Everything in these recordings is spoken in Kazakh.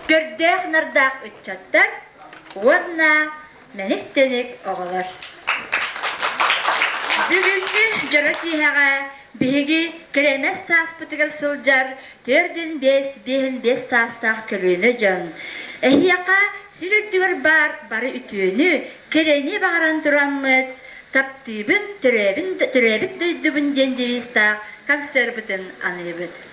Gördük nardak ütçattar, onunla menektenik oğular. Bugünkü Jorotiyhaga bihigi kiremez saspıtıgıl sılcar, tördün bihin beş sastağ kölüğüne can. Ehiyaka sürüddügür barı ütüğünü, kireni bağıran duranmıt, taptığın türebit duydubun cencevistağ, konservitın anıyıbıt.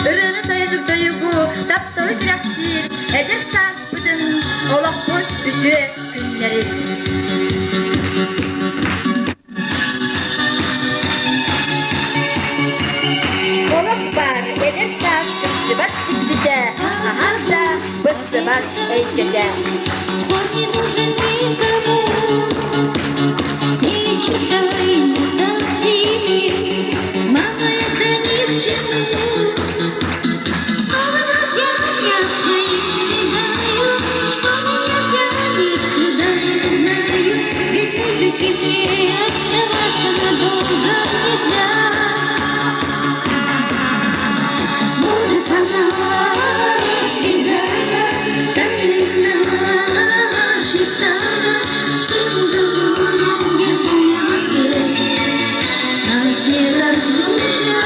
Örünü doyudur doyugu, taptalı traksir, edep saspıdın, olak boş ütü günleri. Olak var, edep saspıdı, bak gitti de, ahal da bıttı bak eykede. Нас не разлучит.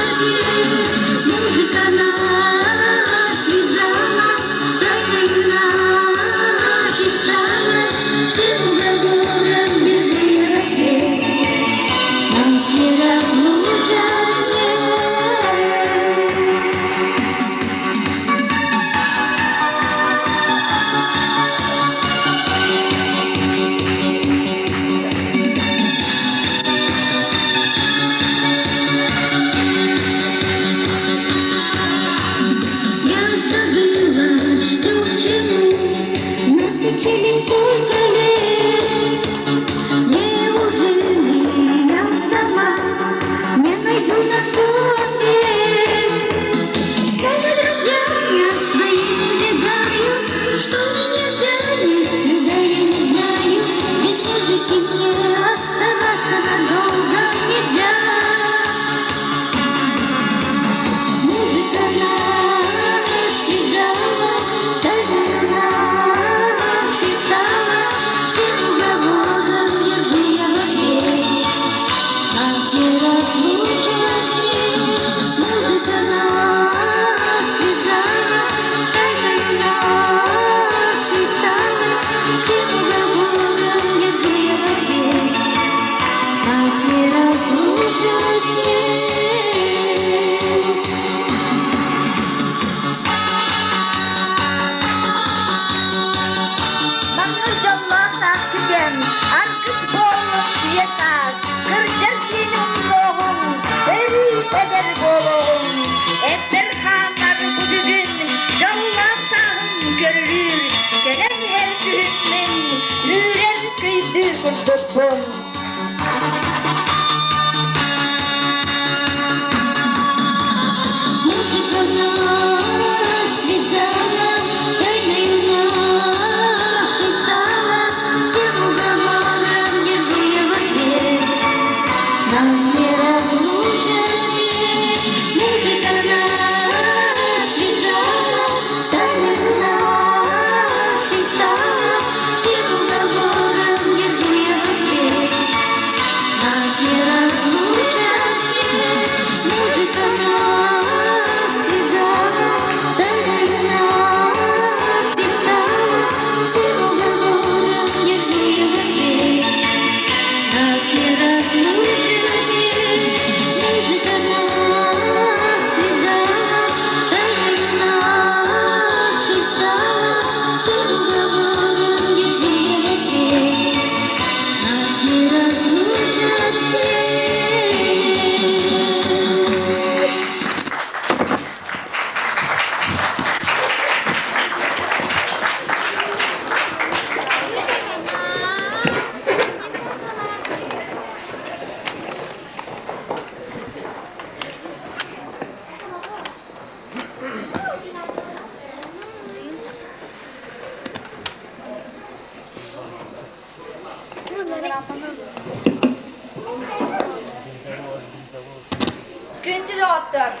доғаттар.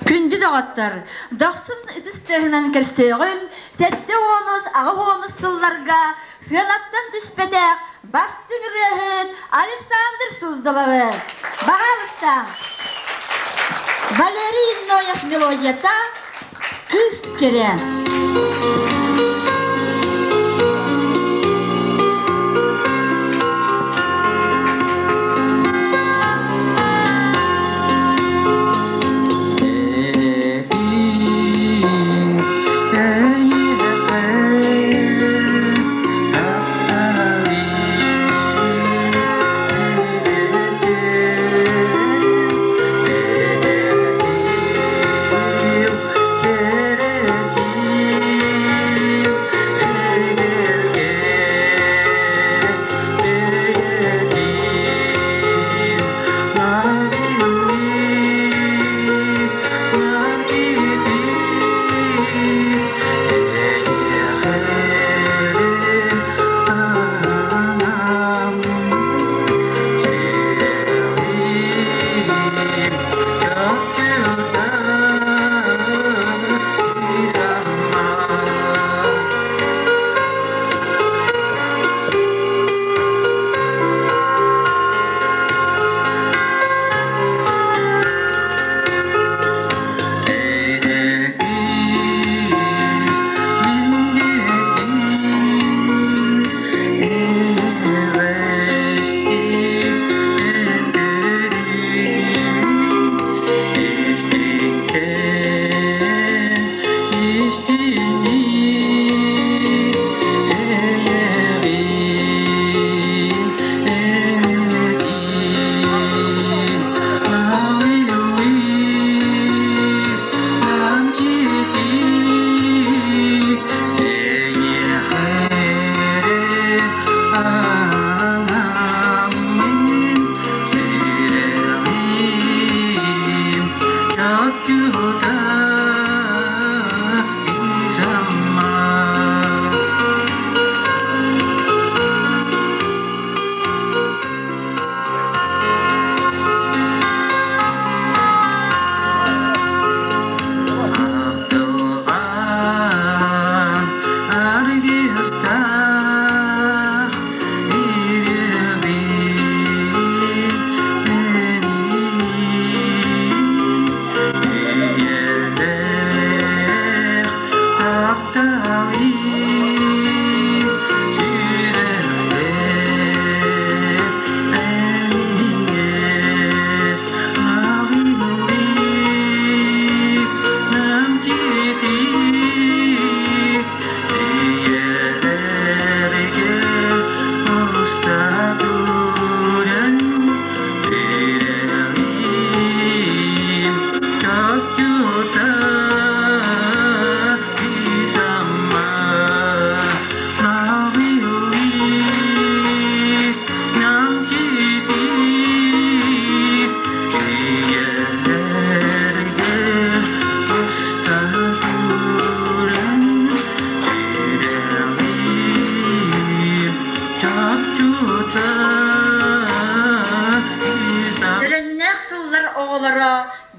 Күнді доғаттар. Дақсын үтістігінен кірсеғін, сәтті оныз, ағы оныз сылларға, сығанаттан түспетәк, бастың рөхін Александр Суздаловы. Бағалыстан. Валерий Ноев мелодията «Күз кере».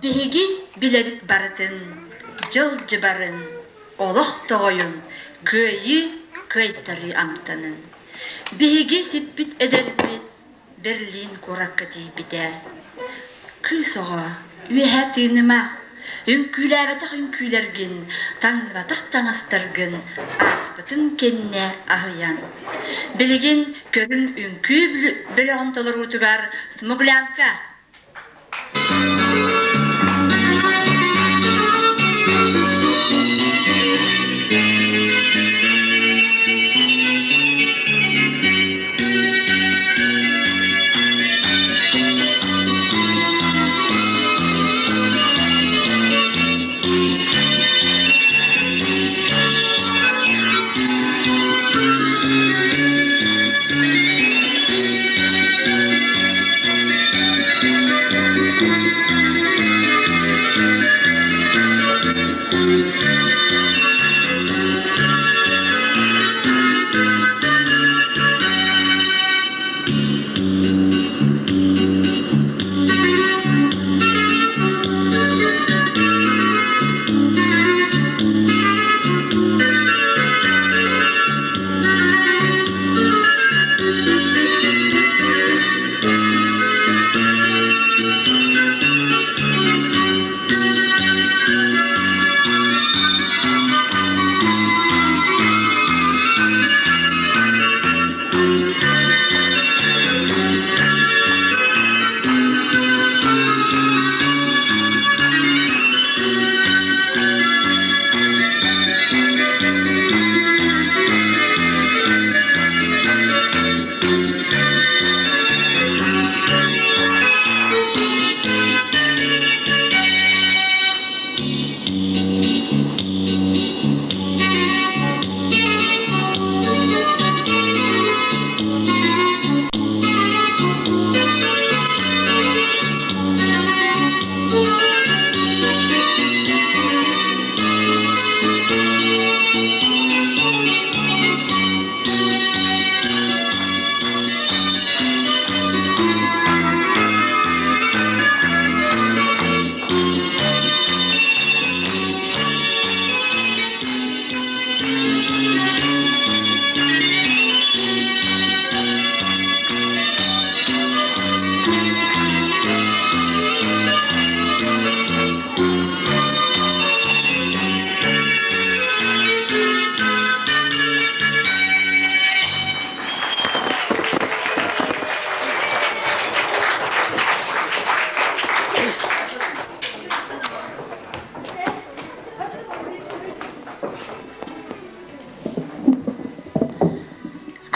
Биһиги билебит барытын, жыл жыбарын, олох тоғойын, көйі көйтары амтанын. Биһиги сиппит эдербит, Берлин куракка дейбіде. Күсоға, үйәһә тыйныма, үнкүләбәтіқ үнкүләргін, таңбатық таңастыргын, аспытын кенне ахыян. Білген көрін үнкү біліғын толыр ұтығар смуглянка.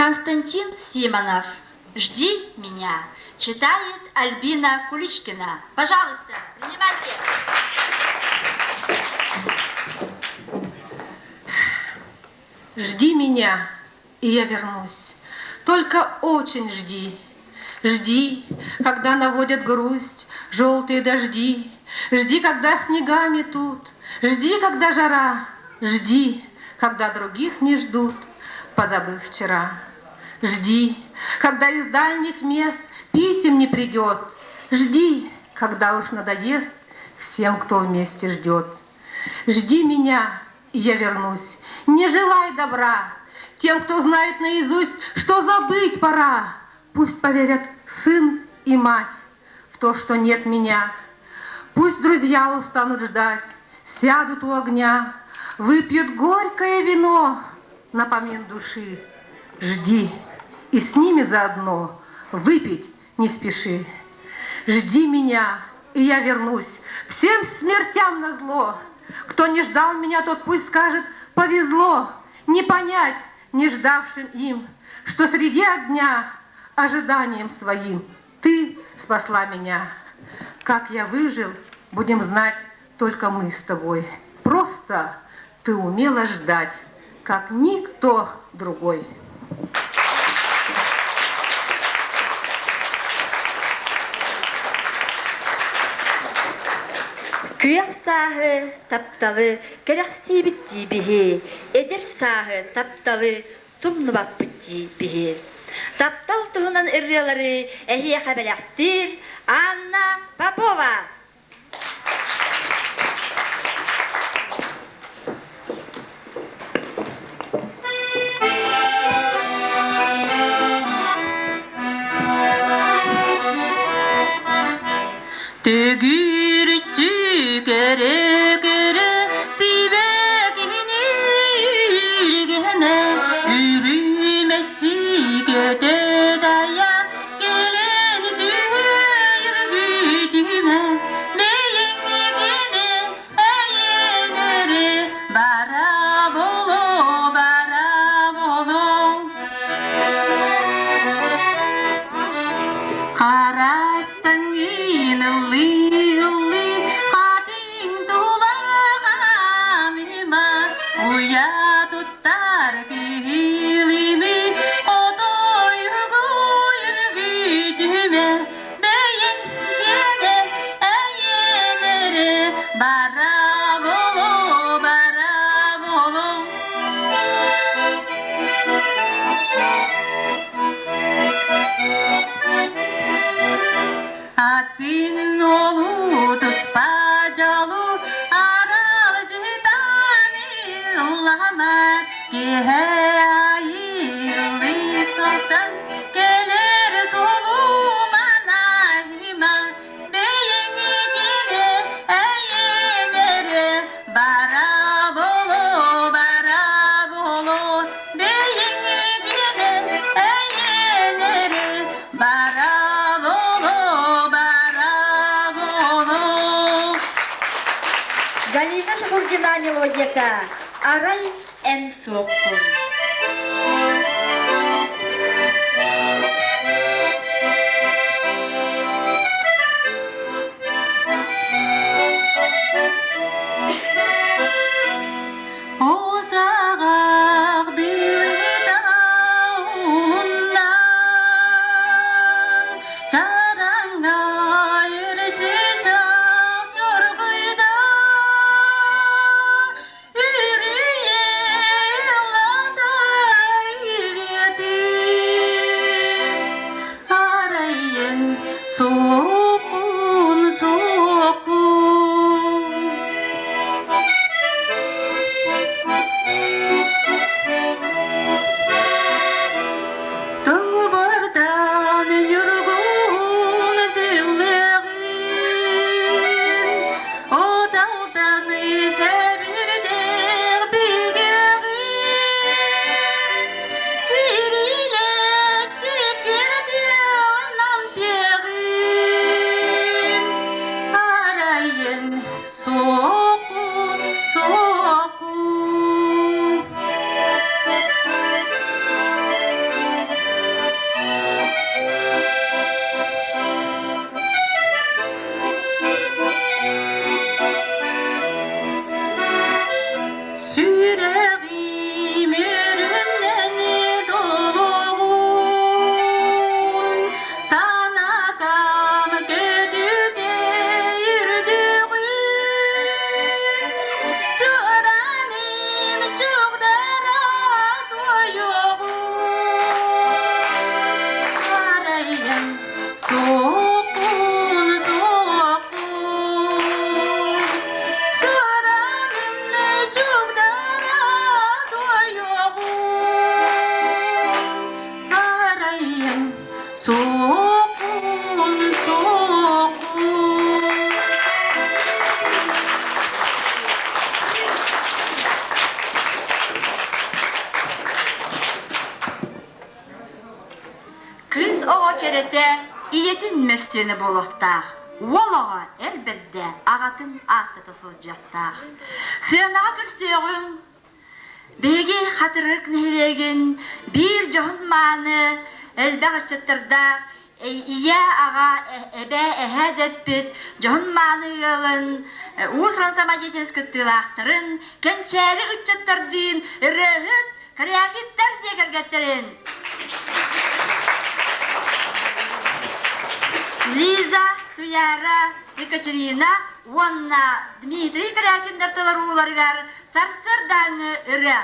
Константин Симонов. «Жди меня». Читает Альбина Куличкина. Пожалуйста, принимайте. Жди меня, и я вернусь. Только очень жди. Жди, когда наводят грусть желтые дожди. Жди, когда снега метут. Жди, когда жара. Жди, когда других не ждут, позабыв вчера. Жди, когда из дальних мест писем не придет. Жди, когда уж надоест всем, кто вместе ждет. Жди меня, и я вернусь. Не желай добра тем, кто знает наизусть, что забыть пора. Пусть поверят сын и мать в то, что нет меня. Пусть друзья устанут ждать, сядут у огня, выпьют горькое вино напомин души. Жди, и с ними заодно выпить не спеши. Жди меня, и я вернусь всем смертям назло. Кто не ждал меня, тот пусть скажет: повезло. Не понять не ждавшим им, что среди огня ожиданием своим ты спасла меня. Как я выжил, будем знать только мы с тобой. Просто ты умела ждать, как никто другой. Kuyaq sahı taptalı, gereksiz bitti bihi. Eder sahı taptalı, tumnu bak bitti bihi. Taptal tuhunan iryaları ehiye haberleştir Anna Popova. Göre göre sibekini gene yürümeci göde daya gelen yürüdüme neyin gene eyenere bara bolo karastan yinli Atin olu tuspajalu aral jitani lama kihe ayili sosan keler solu manahima beyeni gine eyenere bara bolo beyeni gine eyenere bara Галина Шахурдина мелодияка Арай эн соккун. Озагак билдауна 자랑가 일지자 jorguyda yürüye lada Әте, иетін мәстені болуқтақ. Олаға әлбәдді ағатын атты тасылжақтақ. Сыянаға көстеуің, беге қатырық нәйлеген бір жоғын маны әлбәқ үшчеттірдақ. Ия аға әбә әхәдәппет, жоғын маны ғалын, ұсыран самадетен скіттілақтырын, кәнчәрі үшчеттірдін, үріғыт, кәрәкеттер дегергеттерін. Лиза, Туяра, Екатерина, Уанна, Дмитрий Кәрәкендер тыларуларғар, сарсырдаңы үрі.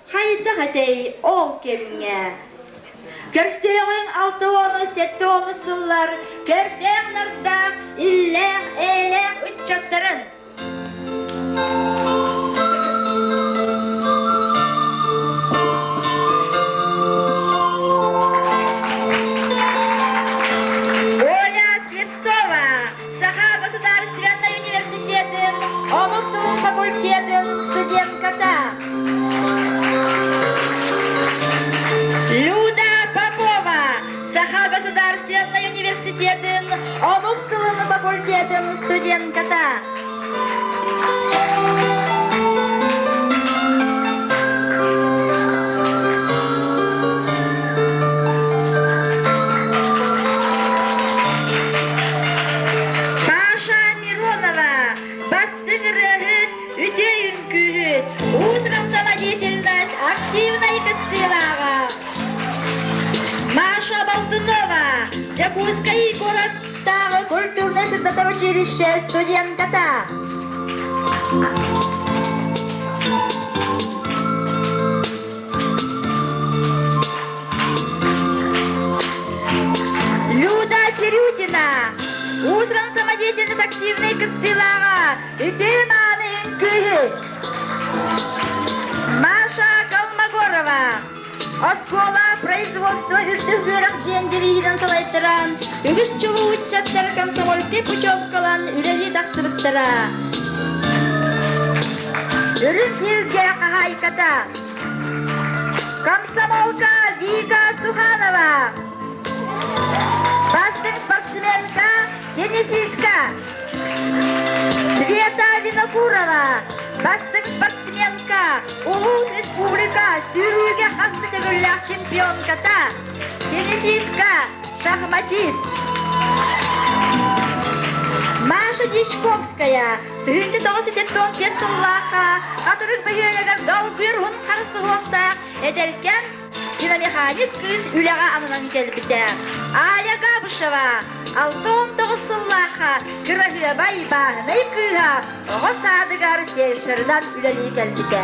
Хайда хатей ол кеміңе. Көрстеуің 6-10-7 сыллар, көрден нарда илләң үтчаттырын. Оля Слепцова, Саха Государственный университет, Омутский факультет, студентката. Люда Попова, Саха Государственный университет, Омутского факультета, студентката. Паша Миронова, Бастыгрыгыт, Үтейін күйіт, Утром самодеятельность, активной костылага. Маша Болтунова, Якутский городского культурно-исследовательского училища, студентката. Люда Кирютина, утром самодеятельность активной костылага, Үтейманын күйіт. Маша Калмогорова, Оскола производства үртізгірік дендерейден салайттыран, үгіс чулу үтчаттар комсомольский путевкалан үләжі тақсырыптыра. Үрін елге қағайката. Комсомолка Вика Суханова. Бастың спортсменка теннисистка. Света Винокурова. Бастың спортсменка, Улус Республика, сүйрүүгө касты төгүллак чемпионката, теннисистка, шахматист. Маша Дичковская, 1995 жыллака, катырык бөйөлөгөр дал бүйрүн карысы уақта, эделкен киномеханик кыз үләгә анынан келбите. Аля Габышева, алтын тоғысыллаха, кірвахилабай бағынай кыға, оғы садығар тейшірінен үләлі келбите.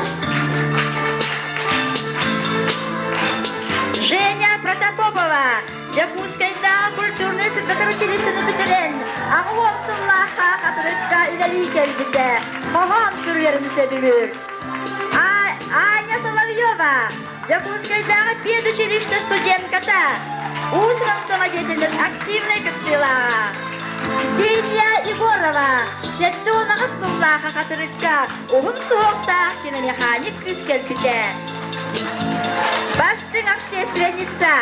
Женя Протопопова, Якутскайдағы культурный сыртатар училищені бітірен, ағуын сыллаха қатырышқа үләлі келбите, қоған күрерін сөбілір. Аня Соловьева, Якутскайдағы педучилища студентката, утром самодеятельность активной костыла. Ксения Егорова, Сеттунаға сыллаха қатырышқа, оғын суықта киномеханик кыз келбите. Бастың общественница.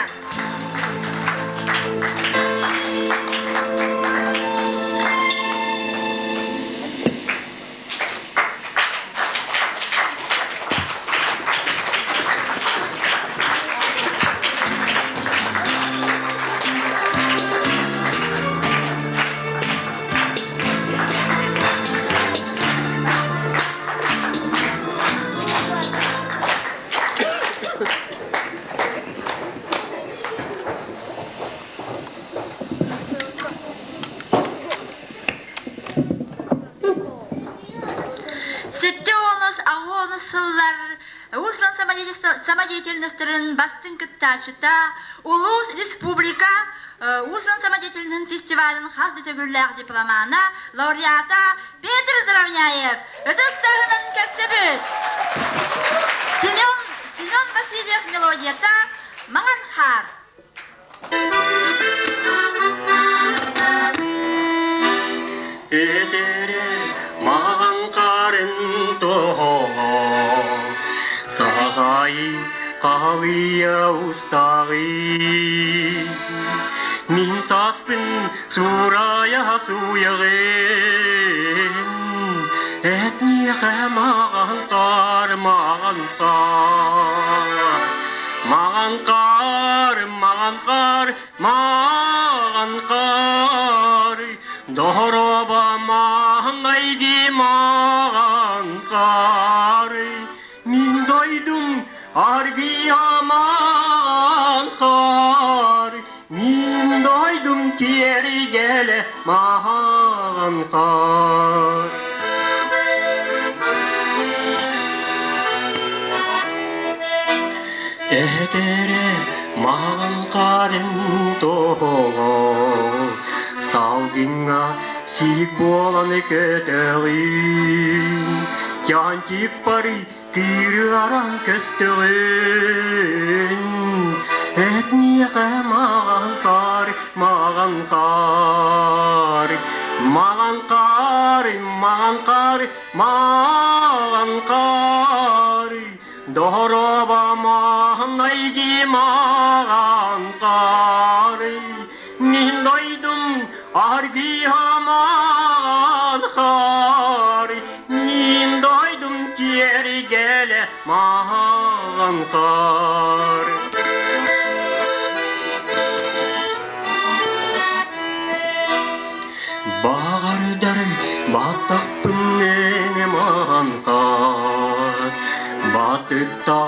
Самодеятельностерин бастын кыттачыта, Улус Республика Услан самодеятельный фестивален хазды төгүрләр дипломана лауреата Петр Здравняев. Это стагынан кәсебет. Семен Васильев мелодията Маңанхар. Этере Маңанқарын тоғы Сағай қалия ұстағы Мин таспын сурая суяғын Әтмеға мағанқар Дороба маңайды мағанқар Мин дойдым арбия мағанқар Мин дойдым тергелі мағанқар Әтері мағанқарын тоғы Салдыңа сик боланы көтіғін Янтик бары күйрі аран көстіғін Әтмеға мағанқар Дороба маңайды мағанқар Мен дойдым арбия мағанқар Мен дойдым тергелі мағанқар Бағардарым баттақпын әне мағанқар Батықта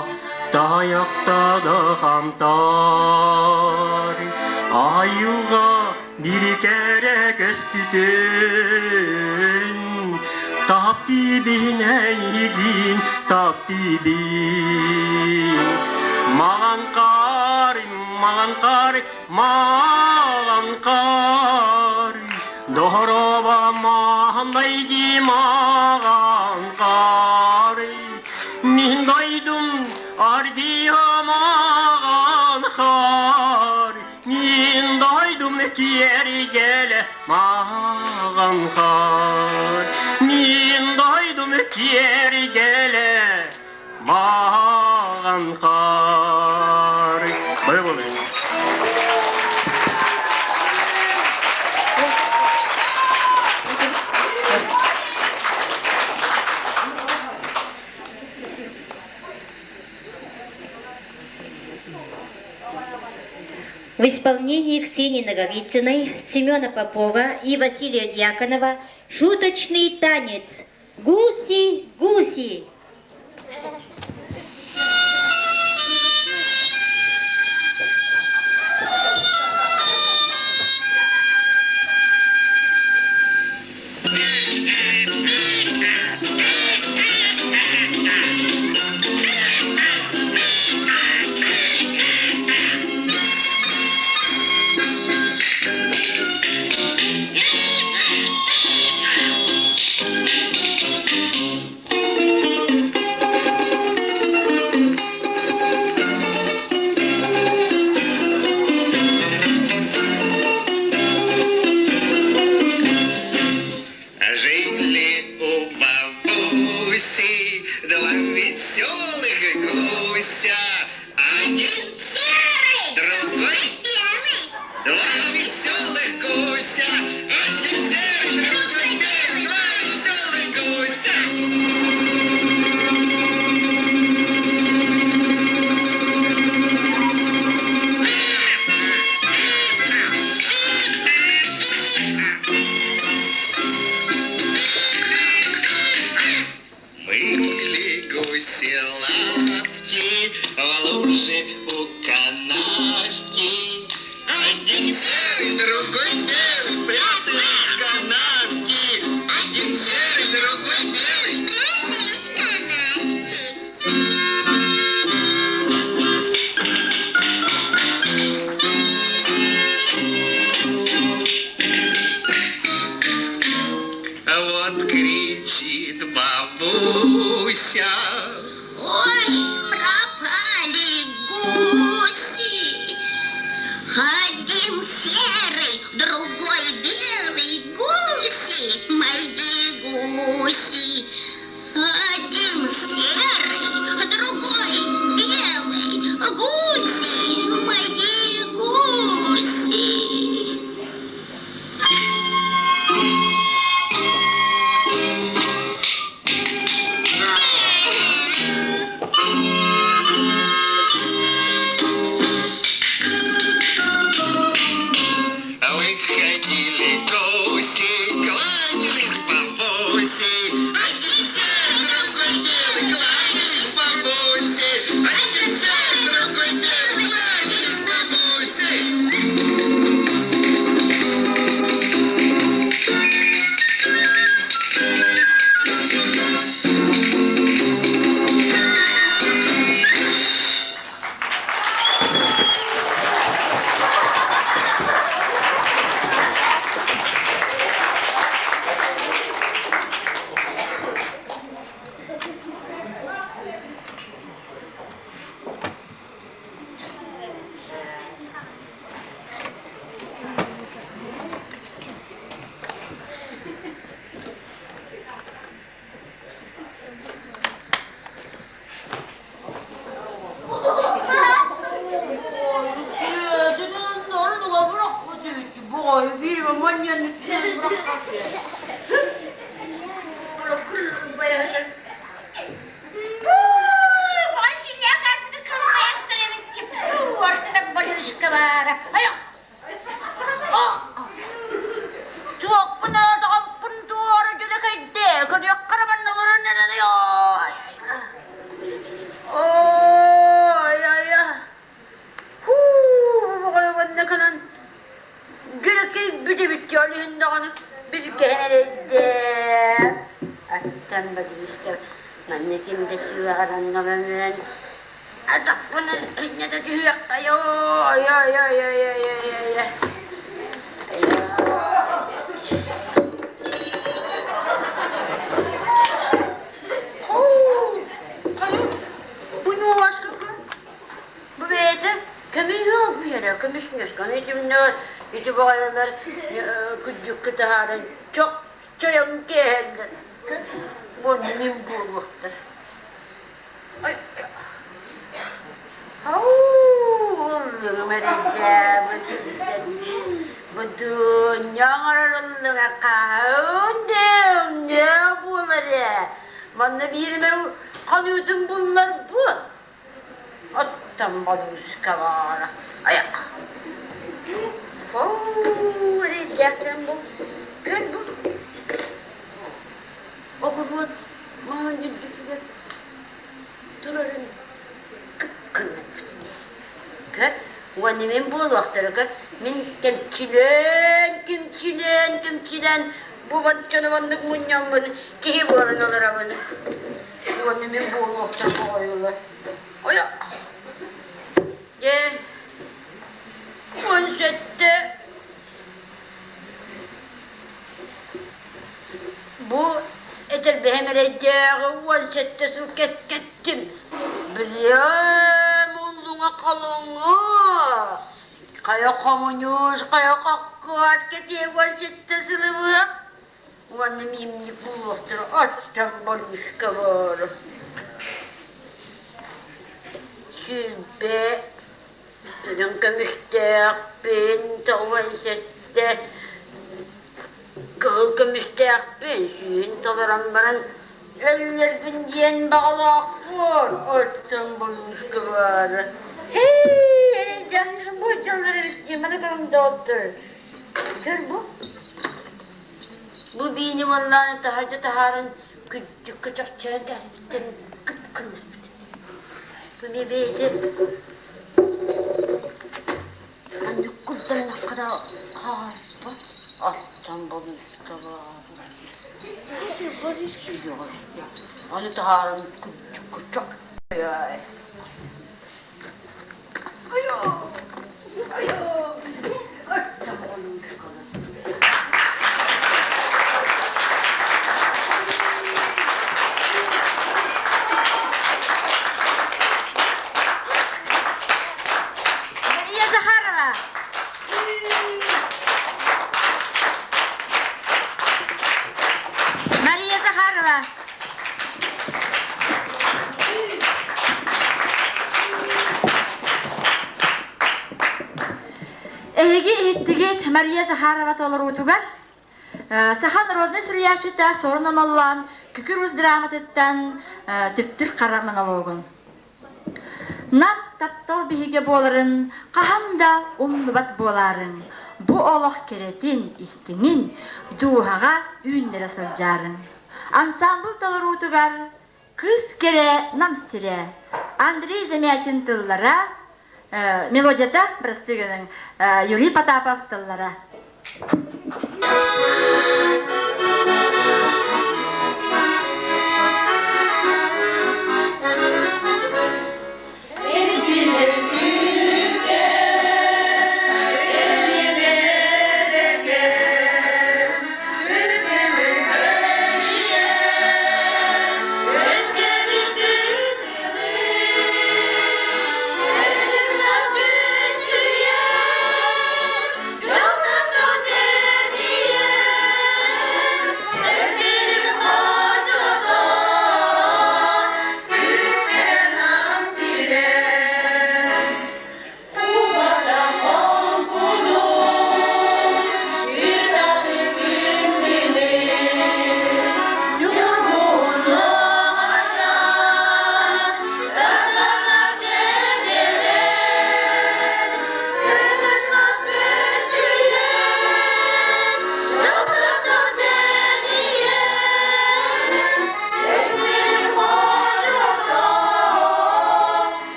таяқта да қамтар Айылға bir kere köstüdün Tap dibine yigin, tap dibin Mağanqar Doroba mağanaydı mağanqar Min doydum ardiya mağanqar Min doydum tергелі мағанқар Min doydum tергелі мағанқар Бай болайын В исполнении Ксении Наговицыной, Семена Попова и Василия Дьяконова шуточный танец «Гуси-гуси». гуси лапки в луже у канавки. Один серый, другой белый спрятались в канавки. Один серый, другой белый спрятались в канавки. Вот кричит бабуся: ой, пропали гуси. Один серый, другой белый гуси, мои гуси. Один серый, другой белый гуси, мои гуси. Выходили гуси, кланялись бабуси. Один серый, другой белый, кланялись бабуси. Один серый, другой белый, кланялись бабуси. 너는 누가 부럽지? 뭐가 비리면 뭔 년이 부럽지? Mannequin suaran naman. Atak po na niya na diyak tayo. Bunuwas ka ba? Babete? Kami yok bir yere. Kami şunuşkan. İti bağlılar küçük kıtaharan çok çoyum geldi. Bu benim bulmaktır. Ay. Oğlum merece. Bu dünyanın kahve ne bunları? Bana birime kanıyordum bunlar bu. Attan baluşka var. Ay. Rezekten bu. Gör bu. Okubun, mahal yüzükler, durarım, kıkkınlar. Gör, vannemin bol vaxtları gör, min kemçilen, bu vatçanı vandık munyan bana, kehi varın alır bana. Vannemin bol vaxtları koyuyorlar. Oya! Gel, konsette, bu etel behemereceği vansette su kettim. Bilem oğluna kalına. Kaya kamunyuz, kaya kakkas ketiye vansette sınıfı. Vannem imlik buluktır, açtan balmışka var. Sülbe, ürün kömüştek, ben tavansette. Kıl müstehak ben suyun talaramların eller bindiyen bağlak var. Açtan bulmuş var. Hey, canlısın bu canları bittiğim bana karımda otur. Gör bu. Bu benim Allah'ın taharca taharın küçük küçük çağın gaspitten Bebede. Hani kurdan ne kadar harpa. Attan balışta var. Hadi barışıyor. Hani taharım küçük. Ay. Ayo. Attan balışta. Мария Захарова. Эги иттигит Мария Захарова толорутугар. Сахан родный сурьяшита сорнамаллан күкүрүз драматыттан түптүр караманалогун. Нам таптал биһиге боларын, каханда умнубат боларын. Бу олох керетин истиңин дуһага үйүндөрө сылжарын. Ансамбл толорутугар кыз кере намсире. Андрей Замячин тыллара, мелодията простыгының Юрий Потапов тыллара.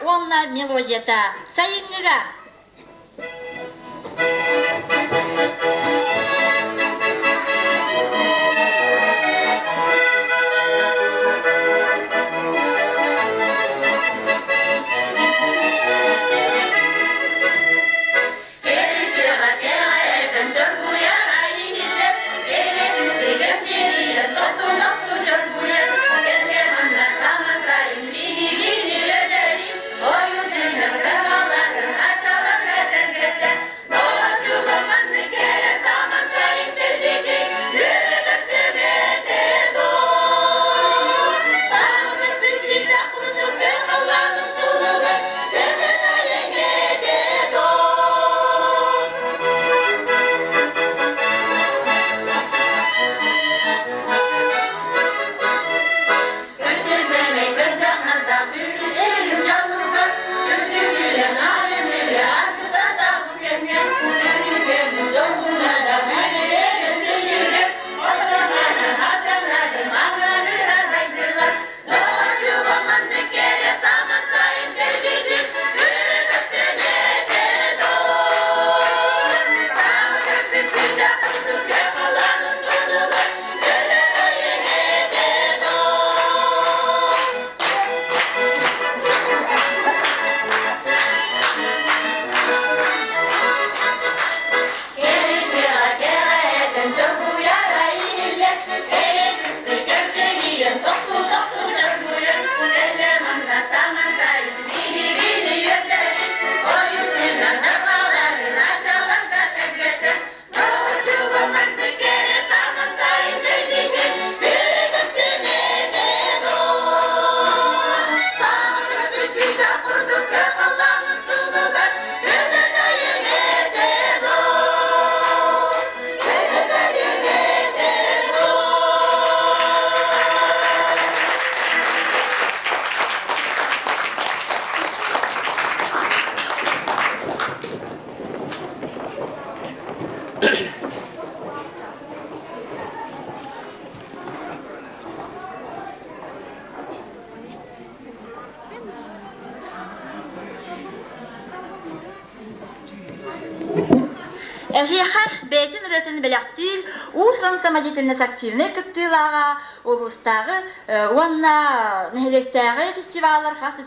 Онна мелодията. Сайынныга. Acha Эхиха бейтин рөтін біляқтил, усран самодеятельность активный кыптылаға, улустағы, онна нәхелектәғы фестивалар, қасты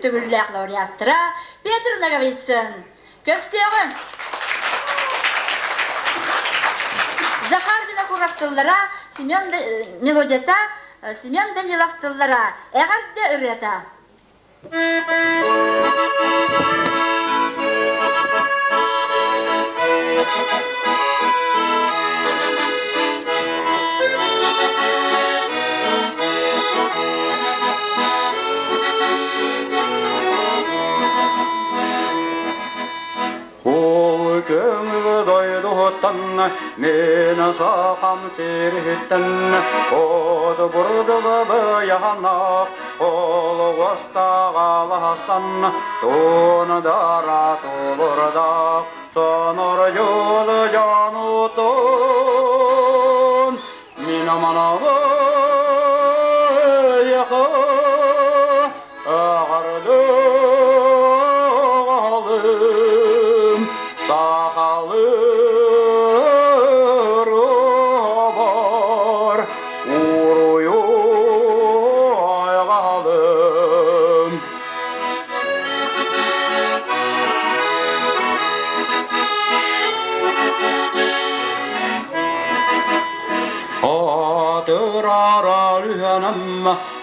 түгірләқ лауреаттыра, Петр Наговицын. Көрстеғін! Захар Винокурақтыллара, Семен Мелодията, Семен Данилақтыллара, әғарда үрета. Mena saqam çirhitten od burduga yana ol wasta galastan ton dara tolurda sonor yol januton mina manava yaha ardu galim saqalim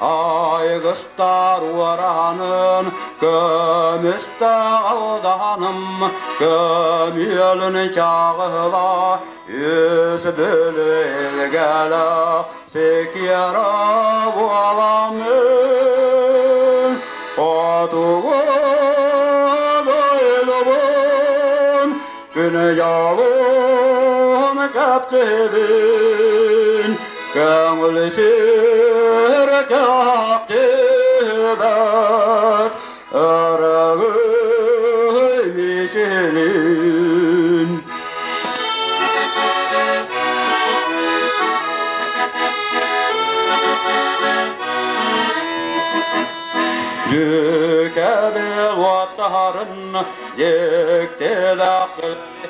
Aygısta ruaranın kömüste aldanım kömülün çağıla yüz bölgele sekiyara bu alamın Fatuğa doylumun günü yalın kaptebin Köngül sirkak tibet Arağı biçilin Dükebil vattarın yektilak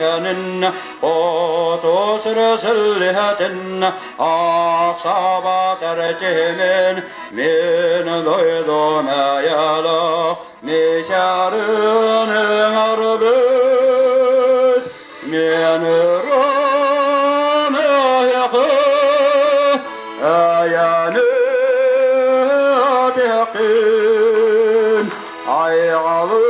Senin fotos resulhetin Aksaba tercihimin Min doydum eyalak Mişarının arbet Min rameyakı Ayyanı tekin Ayyalı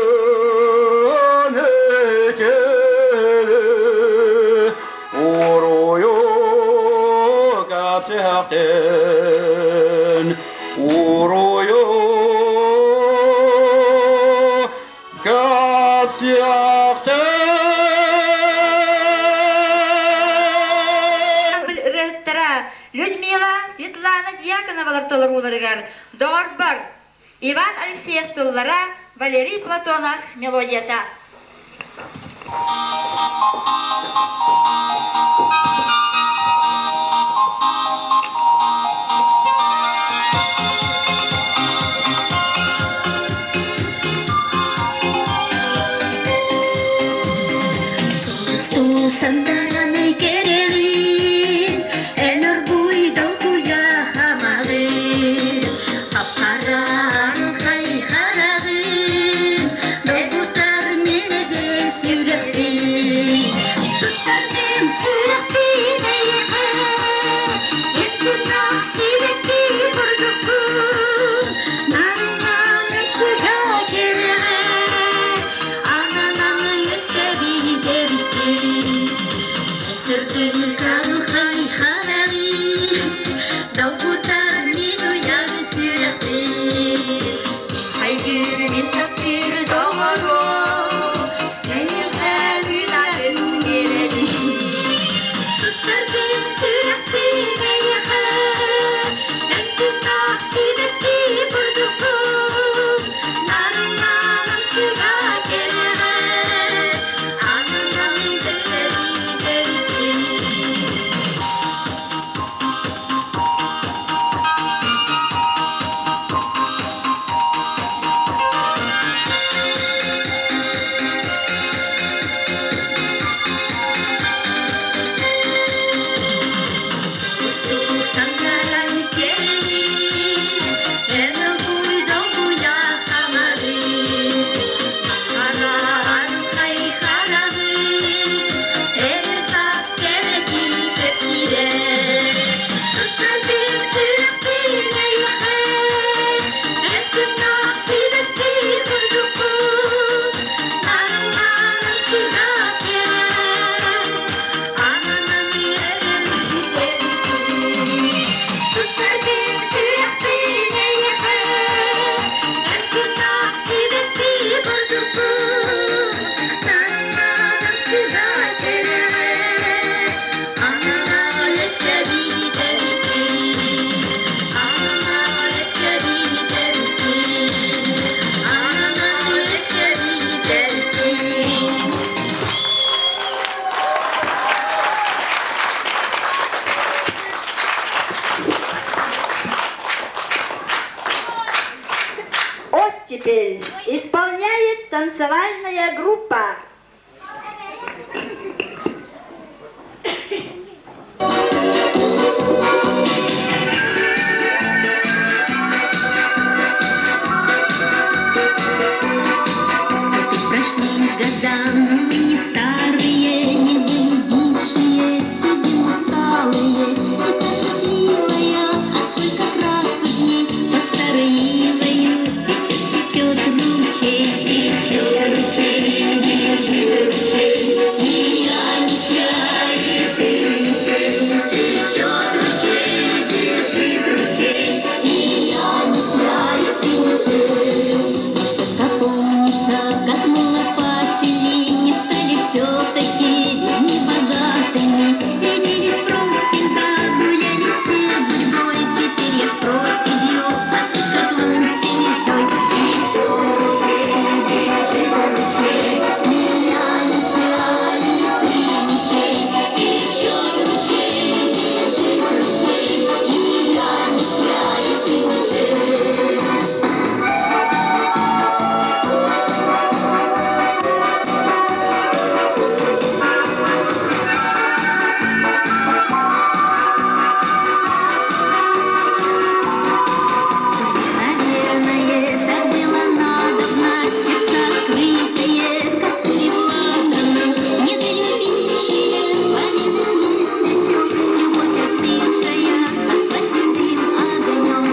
Kapçıhaktın uğruyu kapçıhaktın Людмила Светлана Дьяконовалар толыруларыгар Дорбар Иван Алексеев туллара Валерий Платонов мелодията Sandaranay kerelin Enor buydau kuya hamagin Aparan khay haragin Dobutar menege sürektin Tutardim Танцевальная группа. Прошли года, но мы не старые, не бывшие, сидим усталые. Весна счастливая, а сколько красок дней под старой ивою течет ручей, бежит ручей. И я не чаю, ты не чай, течет ручей, бежит ручей. И я не чаю, ты не чай. И что-то помнится, как мы лопатили, не стали все-таки людьми богатыми. Родились простенько, гуляли все гурьбой. Теперь я с проседью, а ты как лун седой. Течет ручей, бежит ручей. И я не чаю, ты не чай. Течет ручей, бежит ручей. И я не чаю, ты не чай. Наверное, так было надобно, сердца открытые, как переплаканы, недолюбившие, поведать есть о чем, любовь остывшая, сошла седым огнем.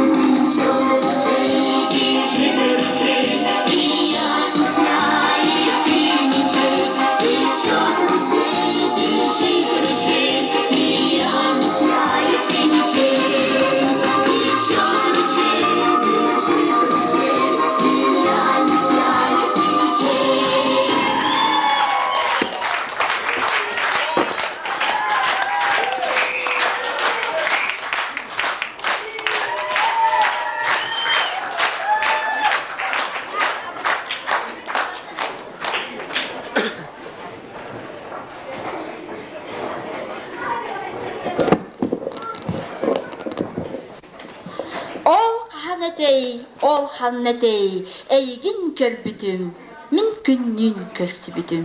Течет ручей, бежит ручей, и я не чаю, ты не чай. Течет ручей, бежит ручей, и я не чаю, ты не чай. Течет ручей, бежит ручей, и я не чаю, ты не чай. Ол ханнетей, эйгин көрбүтүм, мин күннүн көстүбүтүм.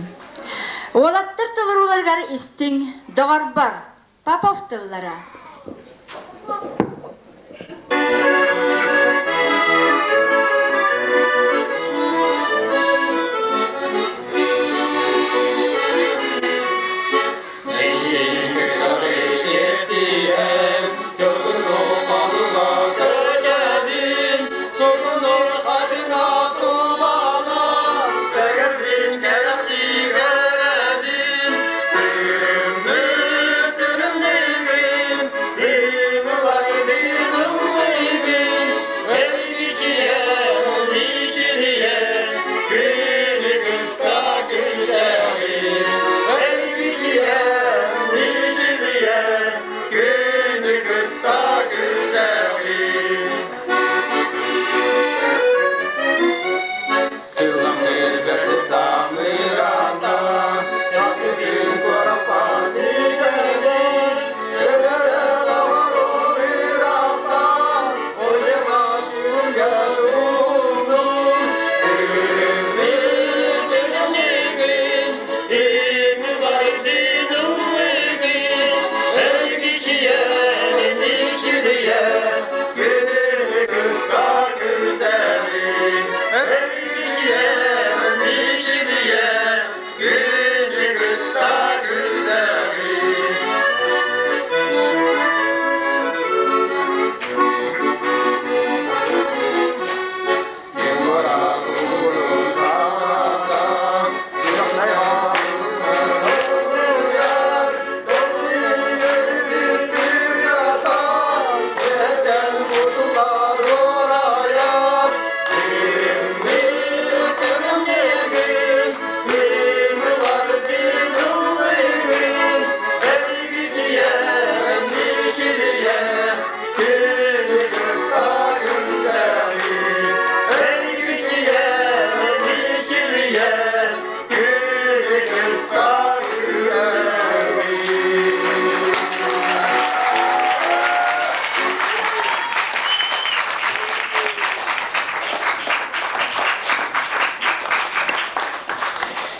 Олаттар тылыруларгар истиң, догар бар, Попов тыллара. Thank you.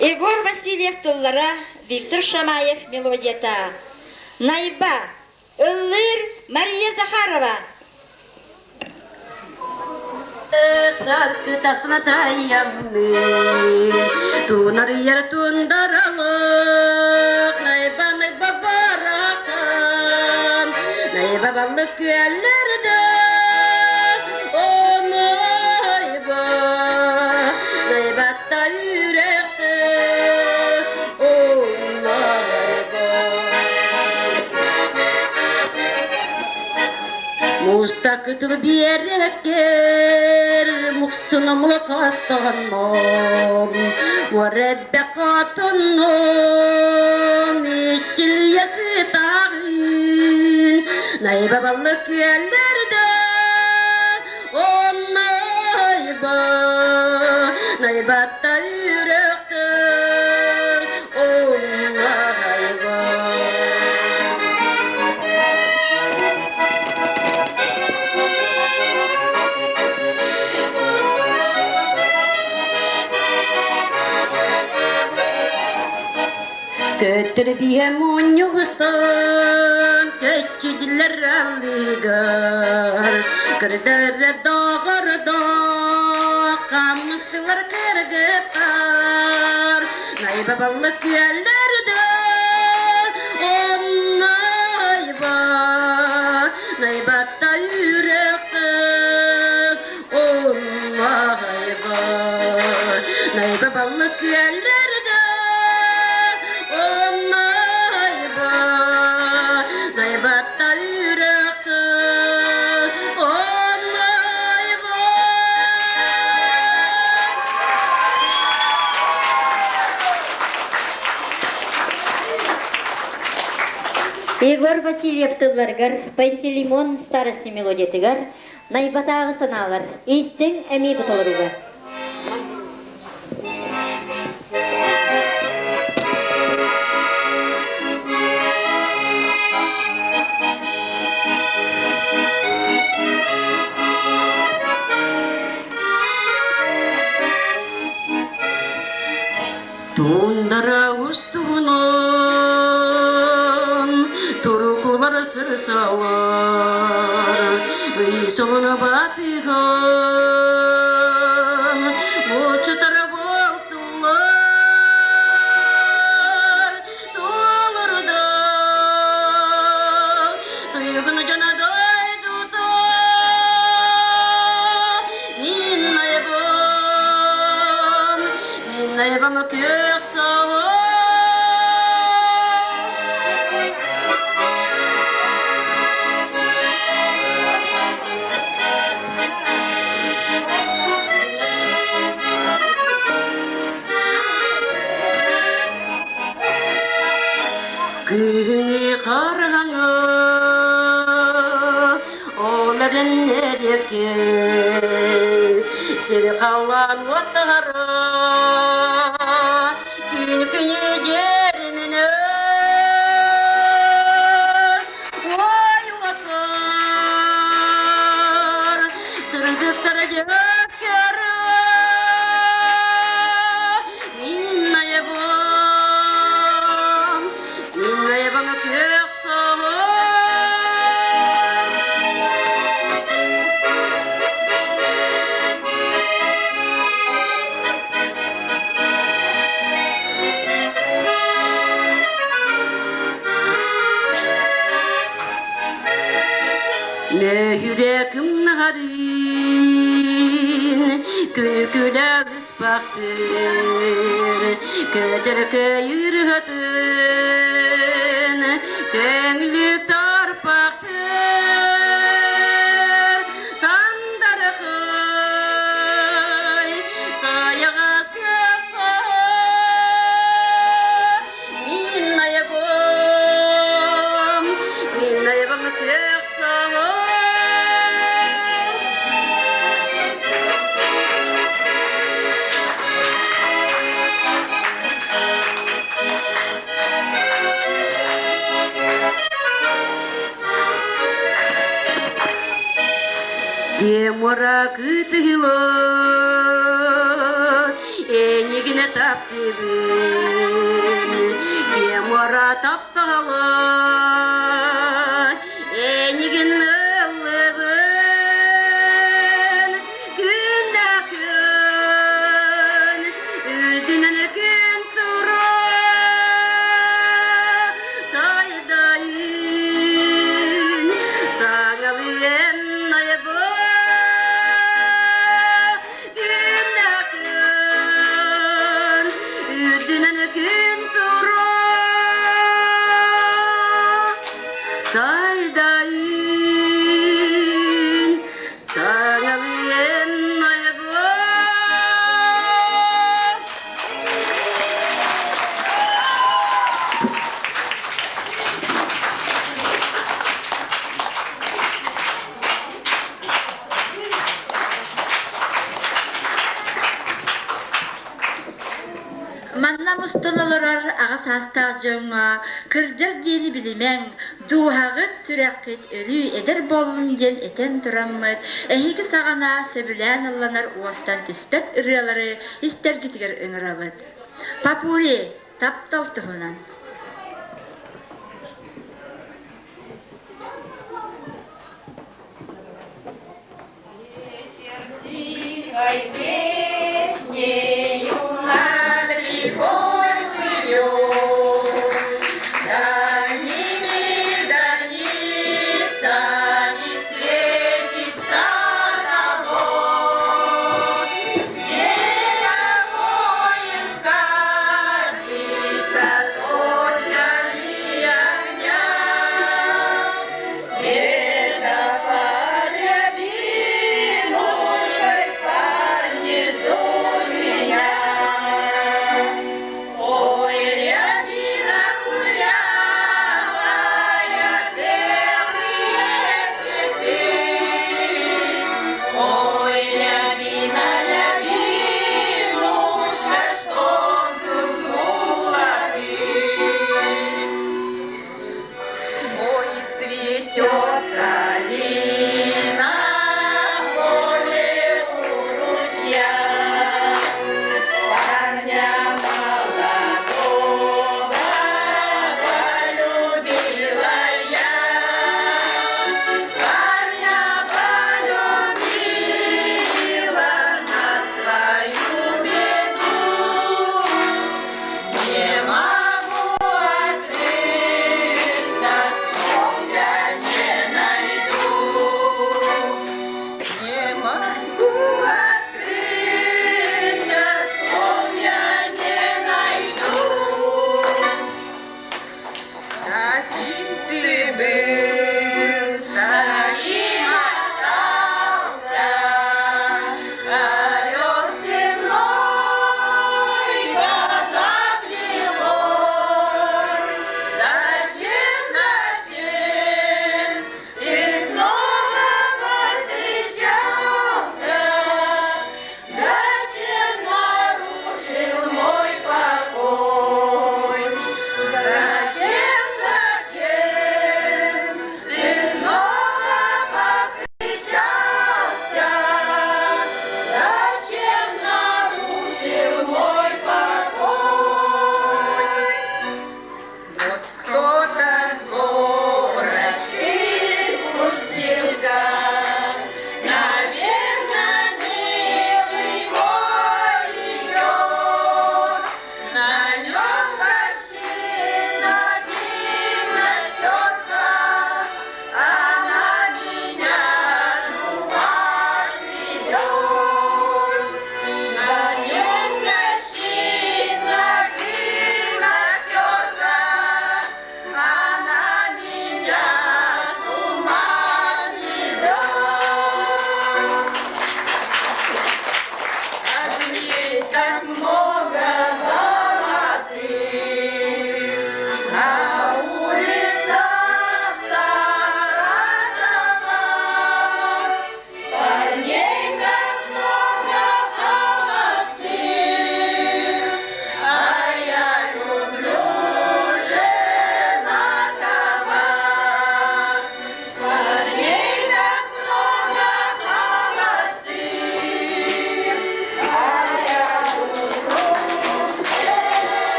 Егор Васильев туллара, Виктор Шамаев мелодията. Найба, Ыллыр Мария Захарова. Тастана таямны, тунар яр тундаралык, найба барасан, найба балык әлләрдә, о найба, найба та йөрәкте, о найба. Мустакытыл биерекер, мухсунамлы кастаганном, вареббе катынном, ичил ясы тағын, найба балык әлләрдә, о найба, найба та йөрәкте, о найба. Көтір бие мұнюғыстан, көтчіділер әлігар, кірдірі дағырда, қамыстылар кіргіптар, найба балық әлдерді, о найба, найба та үйректі, о найба, найба балық әлдерді. Егор Васильев тылларгар, Пантелеймон старости мелодиятыгар, найбатағы саналар, истің әмей бұтылыруға. Тундара устугунан, турукулар сысалар, исона батыган, учутара болтулар, туаларда, туйгуна жанадай дута, ниннаебам кök сава. Күні қарғаңа, оларын нереке, сері қалан оттағара, күні жермені, ой уғатар, сұрдықтар жөккері, миннайыбам кök сава. Ne yüreğim narin, külküle ıspaktır, kötür köyür hatın, köngülü tarpaktır, sandarı kıy, sayağız kök sağa, minnayabam kök sağa. Демора кытылы, энигіне таптыбын, кемора тапталар, энигин ылыбын, күнда күн, үрдүнөн күн тура, сайдайын, саңалыен айбы, күнда күн, үрдүнөн күн тура, сайдайын, саңалыен айбы. Манна мусталаларар ағас астақ жоңа, кыржар дені білімен, дуғағыт сүрәққет өрі едер болын ден етен тұраммыд, әйгі сағана сөбілән алланар уастан түспәт ұрялары істергітігер ұңырабыд. Папури, таптал тұхынан. Скатится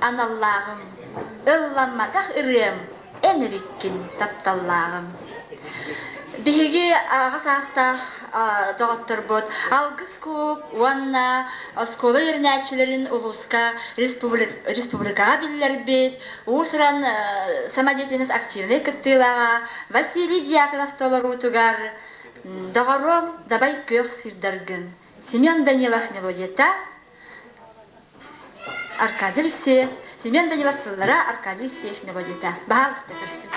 аналлағым, ылламматақ ырым, әніріккін тапталлағым. Биһиги агас аста доғаттыр бұд. Алгыз клуб, уанна, скола ернәчілерін улуска республикаға білілер бет. Усыран самодеятельность активный кіттілаға Василий Дьяконов толару тугар. Доғаром дабай көк сирдаргын. Семен Данилов мелодията, Аркадий Алексеев. Семен Данилов тыллара, Аркадий Алексеев мелодията. Бағалысты көрсін.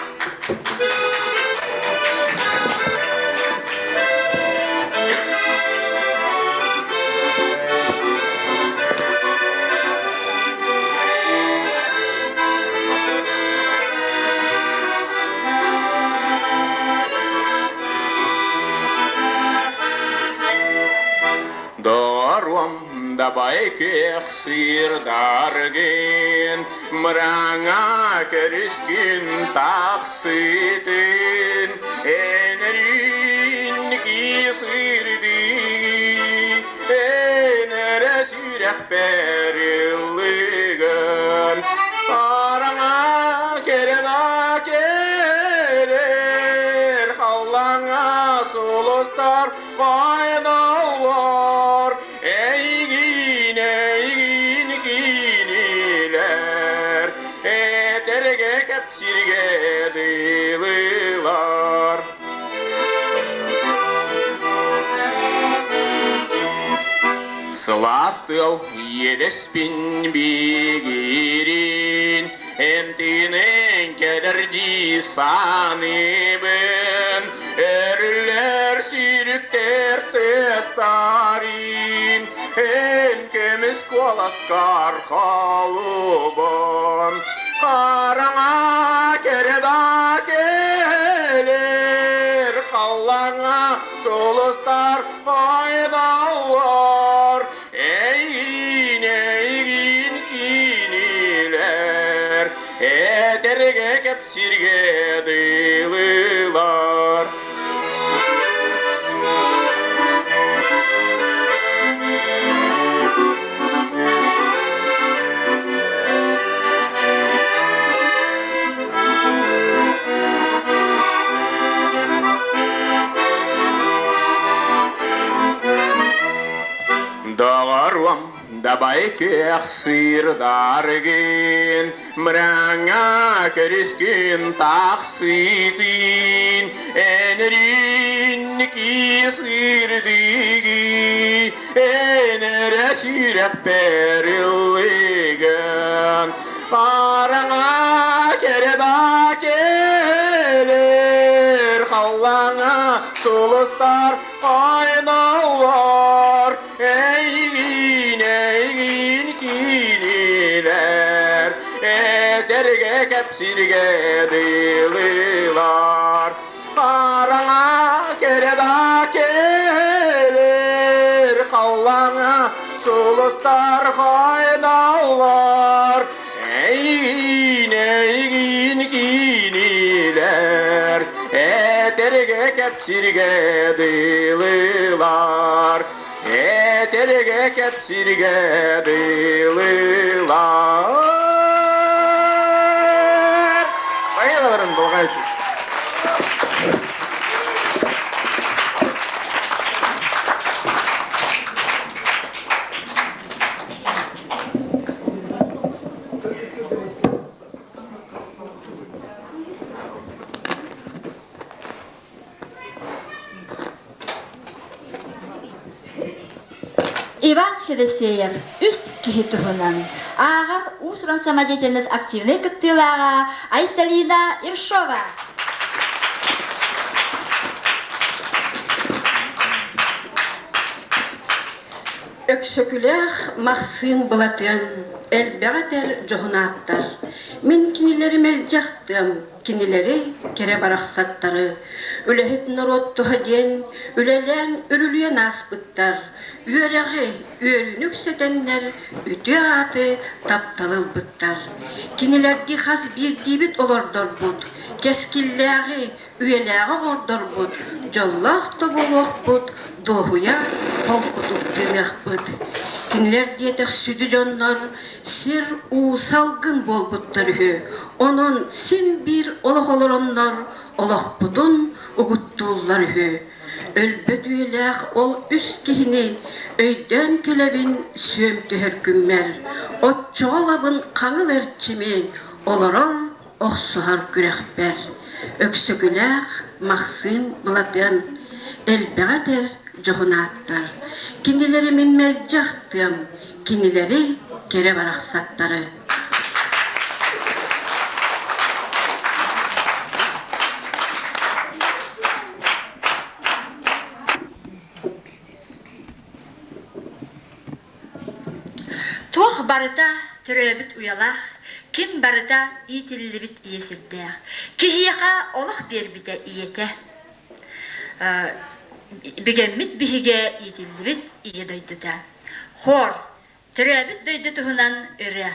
Дором дабай кех сирдарген, мраңа керескин тақсытын, энерин кисырды, энере сүйрек перилігін, араңа керена керер, қалаңа солыстар қайдалар. Эйгин кинилер, этерге кепсирге дылылар. Сластыл едеспин бигирин, энтинен кедерди саныбын, эрлер сиріктер тестарин, энкеміз коласкар халубын. Қараңа кереда келер, қалаңа солыстар пайдалар. Эйгин кинилер, этерге кепсирге дылылар. Дағарвам дабай кех сирдарген, мраңа керескен тақсытын, энерин кисырдыги, энере сүйрек перилігін. Араңа кереда келер, қалаңа солыстар қайдалар. Эйгин кинилер, этерге кепсирге дылылар. Араңа кереда келер, қалаңа солыстар қайдалар. Эйгин кинилер, этерге кепсирге дылылар. Этерге кепсирге дылылар. Байыларым болғайсыз. Иван Федосеев, үс кихи туһунан. Ағар усран самодеятельность активный кыттылаға Айталина Иршова. Өксөкүлэх махсым булатын, элбегатер жохунаттар. Мен кинилерим элжақтым, кинилери кере барақсаттары. Үлехет народ тухаден, үлелен үрүлüyen аспыттар. Үйерегі үйелінік сетенлер, үті аты тапталылбыттар. Кинилерді хас бір дебіт олордор бұд, кескилләғы үйеләғы ордор бұд, жоллақ тоболоқ бұд, доғуя қолқұдық дымеқ бұд. Кинилер диетек сүдү жоннор сир салгын болбуттарыхы. Онон син бир олохолороннор олохпутун угуттууларыхы. Өлбөдүелек ол үс кихини өйдөн келебин сүйөмтүхөр күммер. Отчоолабын каңыл эрчими олорор оксуар күрекпер. Өксөгүлек Максим Булатын элбегатер жохунаттар. Кинилери мен мелжактым, кинилери кере бараксаттары. Туох барыта төрөбүт уялах, ким барыта итиллибит иесилдех. Кихияха олох бербите иете. Бигеммит биһиге итиллибит ие дойдута. Хор, төрөбүт дойдутуһунан өрө.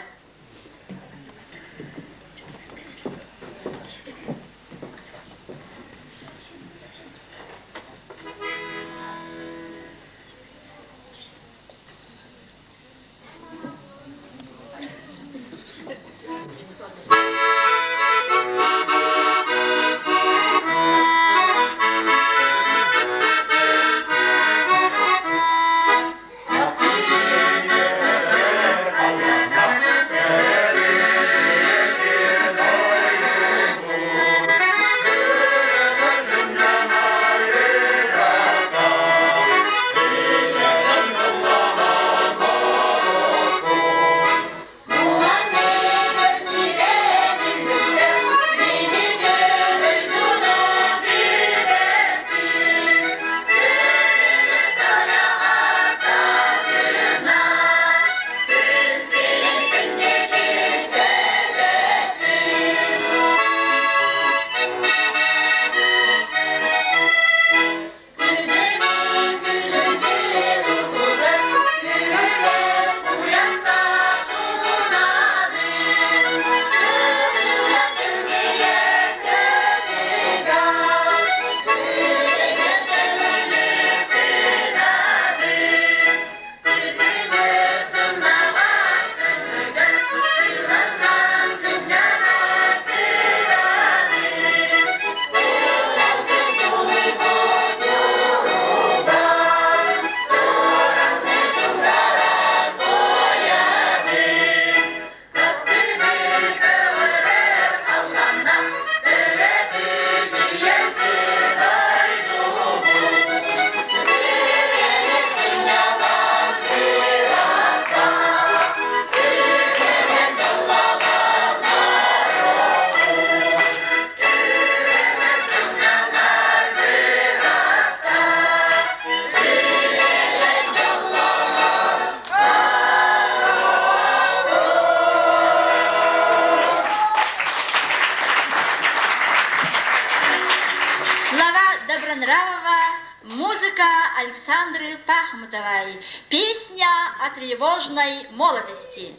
Музыка Александры Пахмутовой. Песня о тревожной молодости.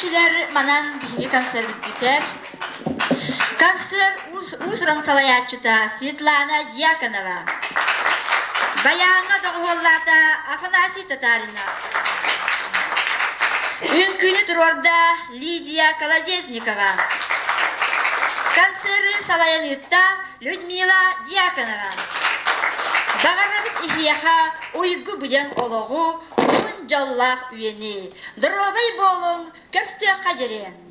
көрдүчүлөр манан биги концерт бүтер. Концерт усран салаячыта Светлана Дьяконова. Баянга доголлата Афанасий Татарина. Үңкүлү турорда Лидия Колодезникова. Концерт салаянытта Людмила Дьяконова. Багарабыт ихияха уйгу буян ологу ун жаллах үйени. Дробай болың көстө қажырен.